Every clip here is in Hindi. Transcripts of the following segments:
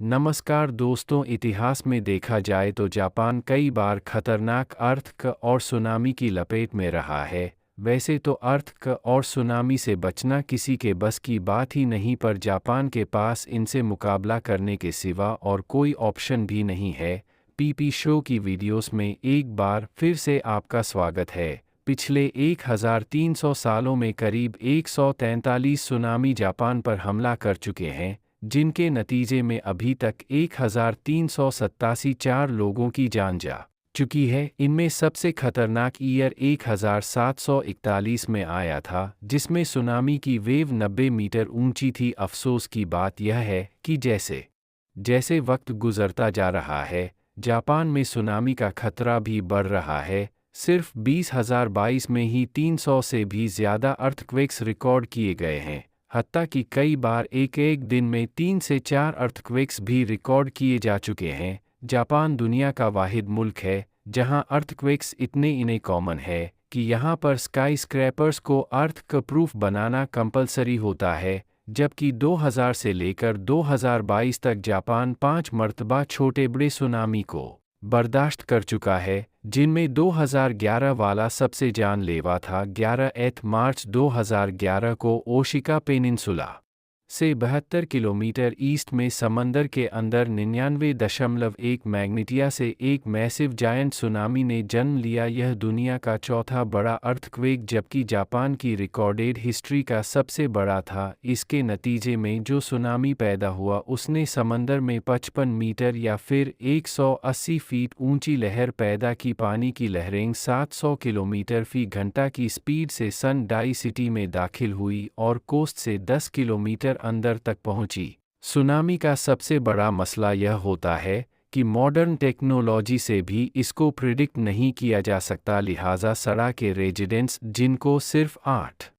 नमस्कार दोस्तों, इतिहास में देखा जाए तो जापान कई बार खतरनाक अर्थक्वेक और सुनामी की लपेट में रहा है। वैसे तो अर्थक्वेक और सुनामी से बचना किसी के बस की बात ही नहीं, पर जापान के पास इनसे मुकाबला करने के सिवा और कोई ऑप्शन भी नहीं है। पीपी शो की वीडियोस में एक बार फिर से आपका स्वागत है। पिछले 1300 सालों में करीब 143 सुनामी जापान पर हमला कर चुके हैं, जिनके नतीजे में अभी तक 1387 चार लोगों की जान जा चुकी है। इनमें सबसे खतरनाक ईयर 1741 में आया था, जिसमें सुनामी की वेव 90 मीटर ऊंची थी। अफसोस की बात यह है कि जैसे जैसे वक्त गुजरता जा रहा है, जापान में सुनामी का खतरा भी बढ़ रहा है। सिर्फ 2022 में ही 300 से भी ज़्यादा अर्थक्वेक्स रिकॉर्ड किए गए हैं। हत्ता कि कई बार एक एक दिन में 3 से 4 अर्थक्वेक्स भी रिकॉर्ड किए जा चुके हैं। जापान दुनिया का वाहिद मुल्क है जहां अर्थक्वेक्स इतने कॉमन है कि यहां पर स्काई स्क्रैपर्स को अर्थक्वेक प्रूफ बनाना कंपलसरी होता है, जबकि 2000 से लेकर 2022 तक जापान 5 मर्तबा छोटे बड़े सुनामी को बर्दाश्त कर चुका है, जिनमें 2011 वाला सबसे जानलेवा था। 11 मार्च 2011 को ओशिका पेनिनसुला से 72 किलोमीटर ईस्ट में समंदर के अंदर 99.1 मैग्नीटिया से एक मैसिव जायंट सुनामी ने जन्म लिया। यह दुनिया का चौथा बड़ा अर्थक्वेक, जबकि जापान की रिकॉर्डेड हिस्ट्री का सबसे बड़ा था। इसके नतीजे में जो सुनामी पैदा हुआ उसने समंदर में 55 मीटर या फिर 180 फीट ऊंची लहर पैदा की। पानी की लहरें 700 किलोमीटर फी घंटा की स्पीड से सन डाई सिटी में दाखिल हुई और कोस्ट से 10 किलोमीटर अंदर तक पहुंची। सुनामी का सबसे बड़ा मसला यह होता है कि मॉडर्न टेक्नोलॉजी से भी इसको प्रिडिक्ट नहीं किया जा सकता, लिहाजा सड़ा के रेजिडेंट्स जिनको सिर्फ 8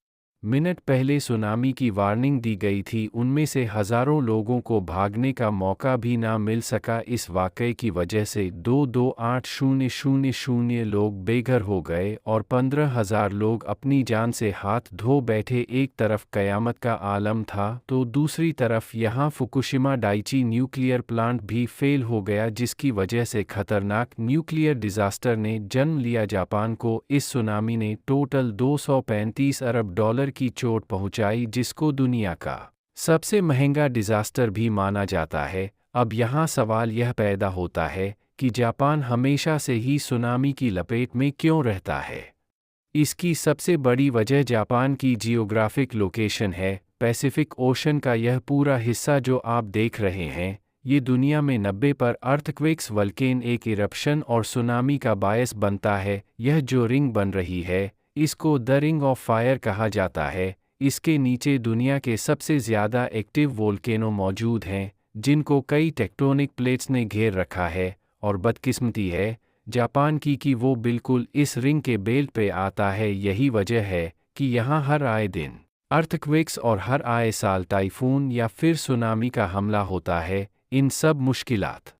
मिनट पहले सुनामी की वार्निंग दी गई थी, उनमें से हज़ारों लोगों को भागने का मौका भी ना मिल सका। इस वाक़ये की वजह से 228,000 लोग बेघर हो गए और 15,000 लोग अपनी जान से हाथ धो बैठे। एक तरफ क़यामत का आलम था तो दूसरी तरफ यहाँ फुकुशिमा डाइची न्यूक्लियर प्लांट भी फेल हो गया, जिसकी वजह से खतरनाक न्यूक्लियर डिज़ास्टर ने जन्म लिया। जापान को इस सुनामी ने टोटल $235 अरब की चोट पहुंचाई, जिसको दुनिया का सबसे महंगा डिजास्टर भी माना जाता है। अब यहाँ सवाल यह पैदा होता है कि जापान हमेशा से ही सुनामी की लपेट में क्यों रहता है। इसकी सबसे बड़ी वजह जापान की जियोग्राफिक लोकेशन है। पैसिफिक ओशन का यह पूरा हिस्सा जो आप देख रहे हैं, ये दुनिया में 90 पर अर्थक्वेक्स, वल्केन, एक इरप्शन और सुनामी का बायस बनता है। यह जो रिंग बन रही है, इसको द रिंग ऑफ फायर कहा जाता है। इसके नीचे दुनिया के सबसे ज़्यादा एक्टिव वोल्केनो मौजूद हैं, जिनको कई टेक्टोनिक प्लेट्स ने घेर रखा है। और बदकिस्मती है जापान की कि वो बिल्कुल इस रिंग के बेल्ट पे आता है। यही वजह है कि यहाँ हर आए दिन अर्थक्वेक्स और हर आए साल टाइफून या फिर सुनामी का हमला होता है। इन सब मुश्किलात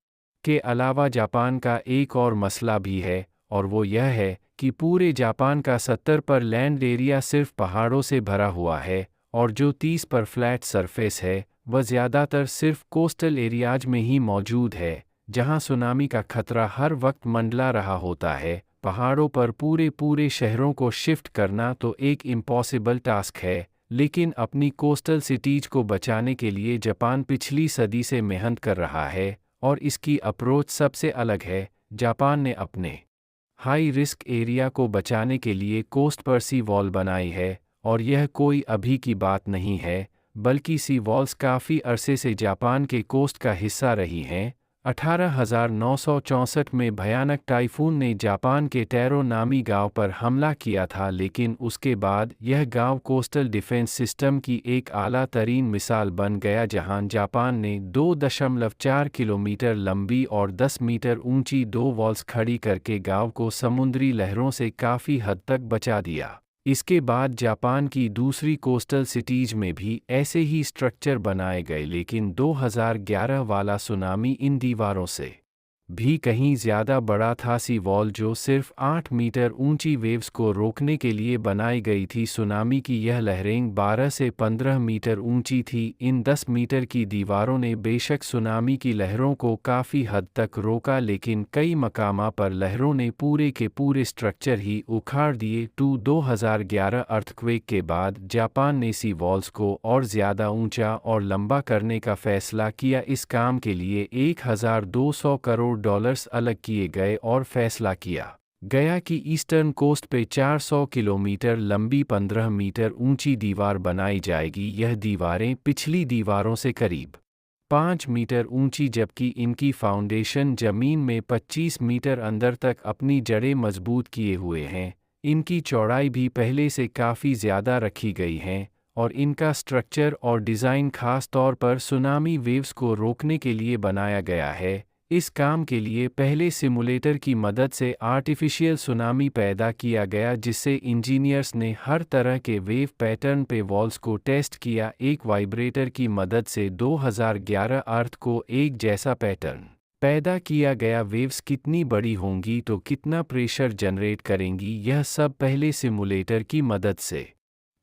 के अलावा जापान का एक और मसला भी है, और वो यह है कि पूरे जापान का 70 पर लैंड एरिया सिर्फ पहाड़ों से भरा हुआ है, और जो 30 पर फ्लैट सरफेस है वह ज़्यादातर सिर्फ कोस्टल एरियाज में ही मौजूद है, जहां सुनामी का खतरा हर वक्त मंडला रहा होता है। पहाड़ों पर पूरे शहरों को शिफ्ट करना तो एक इम्पॉसिबल टास्क है, लेकिन अपनी कोस्टल सिटीज को बचाने के लिए जापान पिछली सदी से मेहनत कर रहा है, और इसकी अप्रोच सबसे अलग है। जापान ने अपने हाई रिस्क एरिया को बचाने के लिए कोस्ट पर सी वॉल बनाई है, और यह कोई अभी की बात नहीं है, बल्कि सी वॉल्स काफ़ी अरसे से जापान के कोस्ट का हिस्सा रही हैं। 18,964 में भयानक टाइफून ने जापान के टैरो नामी गांव पर हमला किया था, लेकिन उसके बाद यह गांव कोस्टल डिफेंस सिस्टम की एक आला तरीन मिसाल बन गया, जहां जापान ने 2.4 किलोमीटर लंबी और 10 मीटर ऊंची 2 वॉल्स खड़ी करके गांव को समुद्री लहरों से काफ़ी हद तक बचा दिया। इसके बाद जापान की दूसरी कोस्टल सिटीज में भी ऐसे ही स्ट्रक्चर बनाए गए, लेकिन 2011 वाला सुनामी इन दीवारों से भी कहीं ज़्यादा बड़ा था। सी वॉल जो सिर्फ 8 मीटर ऊंची वेव्स को रोकने के लिए बनाई गई थी। सुनामी की यह लहरें 12 से 15 मीटर ऊंची थी। इन 10 मीटर की दीवारों ने बेशक सुनामी की लहरों को काफ़ी हद तक रोका, लेकिन कई मकामा पर लहरों ने पूरे के पूरे स्ट्रक्चर ही उखाड़ दिए। 2011 अर्थक्वेक के बाद जापान ने सी वॉल्स को और ज़्यादा ऊंचा और लंबा करने का फैसला किया। इस काम के लिए 1200 करोड़ डॉलर्स अलग किए गए और फैसला किया गया कि ईस्टर्न कोस्ट पे 400 किलोमीटर लंबी 15 मीटर ऊंची दीवार बनाई जाएगी। यह दीवारें पिछली दीवारों से करीब 5 मीटर ऊंची, जबकि इनकी फाउंडेशन जमीन में 25 मीटर अंदर तक अपनी जड़ें मजबूत किए हुए हैं। इनकी चौड़ाई भी पहले से काफ़ी ज़्यादा रखी गई है और इनका स्ट्रक्चर और डिज़ाइन खास तौर पर सुनामी वेव्स को रोकने के लिए बनाया गया है। इस काम के लिए पहले सिमुलेटर की मदद से आर्टिफिशियल सुनामी पैदा किया गया, जिससे इंजीनियर्स ने हर तरह के वेव पैटर्न पे वॉल्स को टेस्ट किया। एक वाइब्रेटर की मदद से 2011 अर्थ को एक जैसा पैटर्न पैदा किया गया। वेव्स कितनी बड़ी होंगी तो कितना प्रेशर जनरेट करेंगी, यह सब पहले सिमुलेटर की मदद से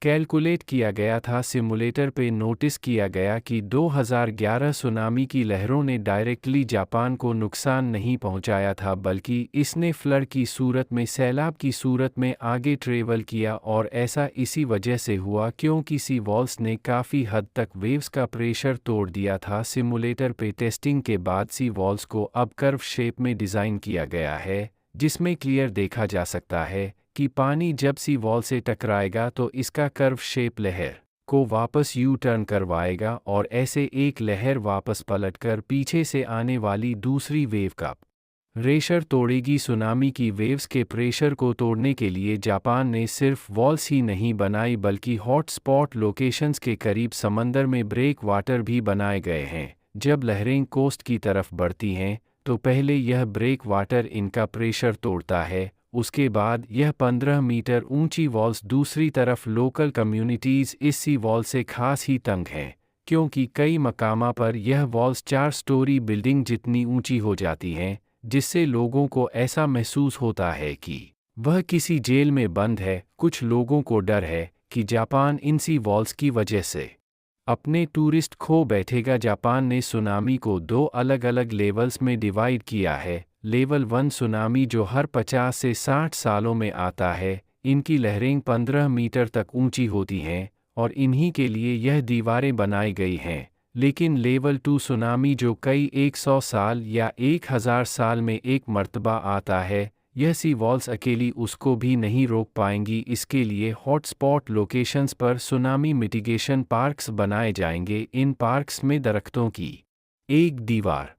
कैलकुलेट किया गया था। सिमुलेटर पे नोटिस किया गया कि 2011 सुनामी की लहरों ने डायरेक्टली जापान को नुकसान नहीं पहुंचाया था, बल्कि इसने फ्लड की सूरत में, सैलाब की सूरत में आगे ट्रेवल किया। और ऐसा इसी वजह से हुआ क्योंकि सी वॉल्स ने काफ़ी हद तक वेव्स का प्रेशर तोड़ दिया था। सिमुलेटर पे टेस्टिंग के बाद सी वॉल्स को अब कर्व शेप में डिज़ाइन किया गया है, जिसमें क्लियर देखा जा सकता है कि पानी जब सी वॉल से टकराएगा तो इसका कर्व शेप लहर को वापस यू टर्न करवाएगा और ऐसे एक लहर वापस पलटकर पीछे से आने वाली दूसरी वेव का प्रेशर तोड़ेगी। सुनामी की वेव्स के प्रेशर को तोड़ने के लिए जापान ने सिर्फ वॉल्स ही नहीं बनाई, बल्कि हॉट स्पॉट लोकेशंस के करीब समंदर में ब्रेक वाटर भी बनाए गए हैं। जब लहरें कोस्ट की तरफ बढ़ती हैं तो पहले यह ब्रेक वाटर इनका प्रेशर तोड़ता है, उसके बाद यह 15 मीटर ऊंची वॉल्स दूसरी तरफ। लोकल कम्युनिटीज़ इस सी वॉल से खास ही तंग हैं, क्योंकि कई मकामा पर यह वॉल्स 4 स्टोरी बिल्डिंग जितनी ऊंची हो जाती हैं, जिससे लोगों को ऐसा महसूस होता है कि वह किसी जेल में बंद है। कुछ लोगों को डर है कि जापान इन सी वॉल्स की वजह से अपने टूरिस्ट खो बैठेगा। जापान ने सुनामी को 2 अलग अलग लेवल्स में डिवाइड किया है। लेवल 1 सुनामी जो हर 50 से 60 सालों में आता है। इनकी लहरें 15 मीटर तक ऊंची होती हैं और इन्हीं के लिए यह दीवारें बनाई गई हैं। लेकिन लेवल 2 सुनामी जो कई 100 साल या 1000 साल में एक मर्तबा आता है, यह सी वॉल्स अकेली उसको भी नहीं रोक पाएंगी। इसके लिए हॉटस्पॉट लोकेशंस पर सुनामी मिटिगेशन पार्क्स बनाए जाएंगे। इन पार्क्स में दरख्तों की एक दीवार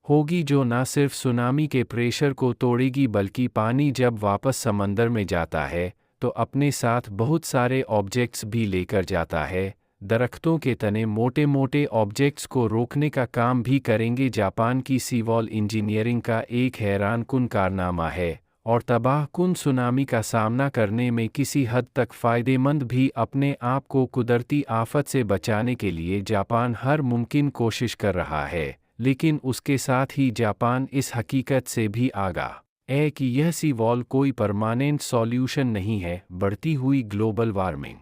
होगी जो न सिर्फ सुनामी के प्रेशर को तोड़ेगी, बल्कि पानी जब वापस समंदर में जाता है तो अपने साथ बहुत सारे ऑब्जेक्ट्स भी लेकर जाता है। दरख्तों के तने मोटे मोटे ऑब्जेक्ट्स को रोकने का काम भी करेंगे। जापान की सी वॉल इंजीनियरिंग का एक हैरानकुन कारनामा है और तबाहकुन सुनामी का सामना करने में किसी हद तक फ़ायदेमंद भी। अपने आप को कुदरती आफत से बचाने के लिए जापान हर मुमकिन कोशिश कर रहा है, लेकिन उसके साथ ही जापान इस हकीकत से भी आगाह है कि यह सी वॉल कोई परमानेंट सॉल्यूशन नहीं है। बढ़ती हुई ग्लोबल वार्मिंग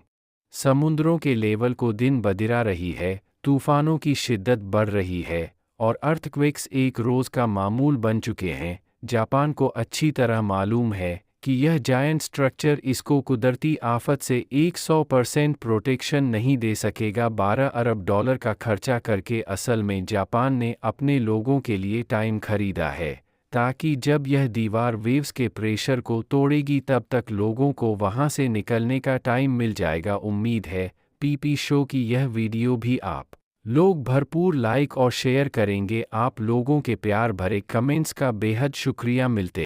समुद्रों के लेवल को दिन बदिरा रही है, तूफानों की शिद्दत बढ़ रही है और अर्थक्वेक्स एक रोज़ का मामूल बन चुके हैं। जापान को अच्छी तरह मालूम है कि यह जायंट स्ट्रक्चर इसको कुदरती आफत से 100% प्रोटेक्शन नहीं दे सकेगा। 12 अरब डॉलर का खर्चा करके असल में जापान ने अपने लोगों के लिए टाइम खरीदा है, ताकि जब यह दीवार वेव्स के प्रेशर को तोड़ेगी तब तक लोगों को वहां से निकलने का टाइम मिल जाएगा। उम्मीद है पीपी शो की यह वीडियो भी आप लोग भरपूर लाइक और शेयर करेंगे। आप लोगों के प्यार भरे कमेंट्स का बेहद शुक्रिया। मिलते